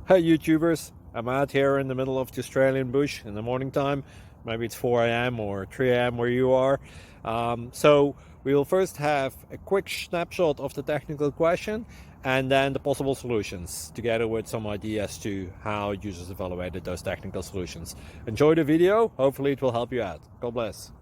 Hey YouTubers, I'm out here in the middle of the Australian bush in the morning time. Maybe it's 4 a.m. or 3 a.m. where you are. So we'll first have a quick snapshot of the technical question and then the possible solutions, together with some ideas to how users evaluated those technical solutions. Enjoy the video, hopefully it will help you out. God bless.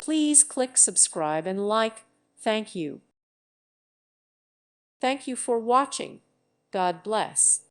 Please click subscribe and like. Thank you. Thank you for watching. God bless.